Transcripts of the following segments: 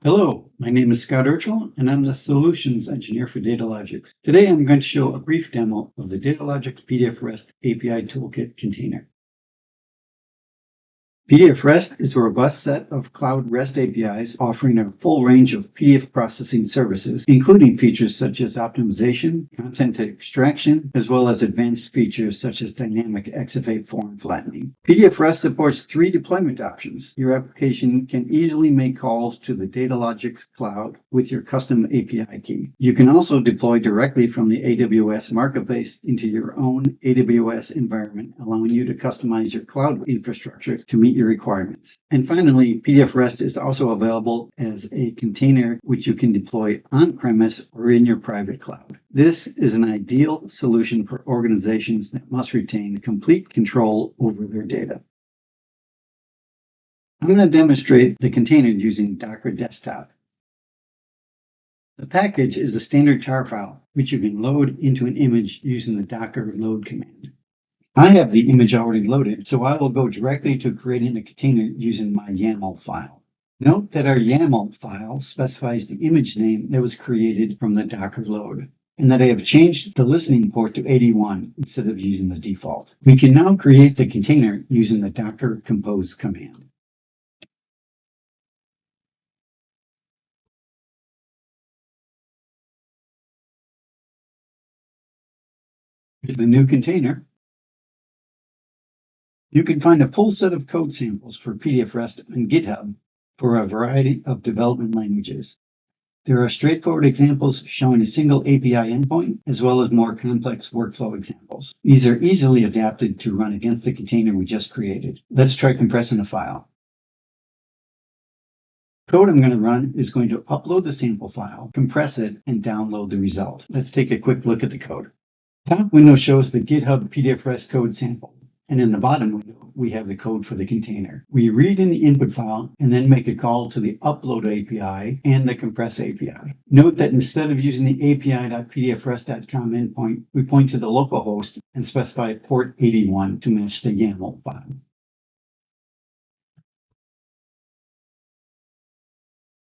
Hello, my name is Scott Urchel, and I'm the Solutions Engineer for Datalogics. Today I'm going to show a brief demo of the Datalogics pdfRest API Toolkit Container. pdfRest is a robust set of cloud REST APIs offering a full range of PDF processing services, including features such as optimization, content extraction, as well as advanced features such as dynamic XFA form flattening. pdfRest supports 3 deployment options. Your application can easily make calls to the Datalogics cloud with your custom API key. You can also deploy directly from the AWS Marketplace into your own AWS environment, allowing you to customize your cloud infrastructure to meet your requirements. And finally, pdfRest is also available as a container which you can deploy on-premise or in your private cloud. This is an ideal solution for organizations that must retain complete control over their data. I'm going to demonstrate the container using Docker Desktop. The package is a standard tar file, which you can load into an image using the docker load command. I have the image already loaded, so I will go directly to creating a container using my YAML file. Note that our YAML file specifies the image name that was created from the Docker load, and that I have changed the listening port to 81 instead of using the default. We can now create the container using the docker compose command. Here's the new container. You can find a full set of code samples for pdfRest on GitHub for a variety of development languages. There are straightforward examples showing a single API endpoint, as well as more complex workflow examples. These are easily adapted to run against the container we just created. Let's try compressing a file. The code I'm going to run is going to upload the sample file, compress it, and download the result. Let's take a quick look at the code. The top window shows the GitHub pdfRest code sample. And in the bottom window, we have the code for the container. We read in the input file and then make a call to the upload API and the compress API. Note that instead of using the api.pdfrest.com endpoint, we point to the local host and specify port 81 to match the YAML file.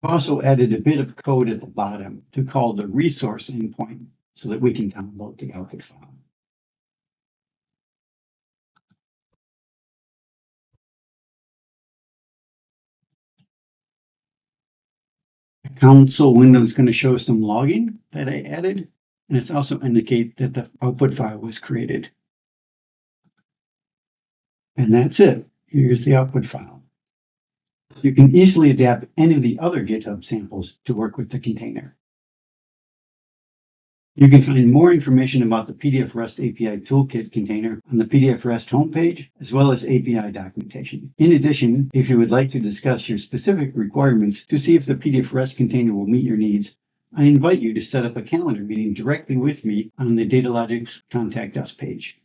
I've also added a bit of code at the bottom to call the resource endpoint so that we can download the output file. Console window is going to show some logging that I added, and it's also indicate that the output file was created. And that's it. Here's the output file. You can easily adapt any of the other GitHub samples to work with the container. You can find more information about the pdfRest API Toolkit container on the pdfRest homepage, as well as API documentation. In addition, if you would like to discuss your specific requirements to see if the pdfRest container will meet your needs, I invite you to set up a calendar meeting directly with me on the Datalogics Contact Us page.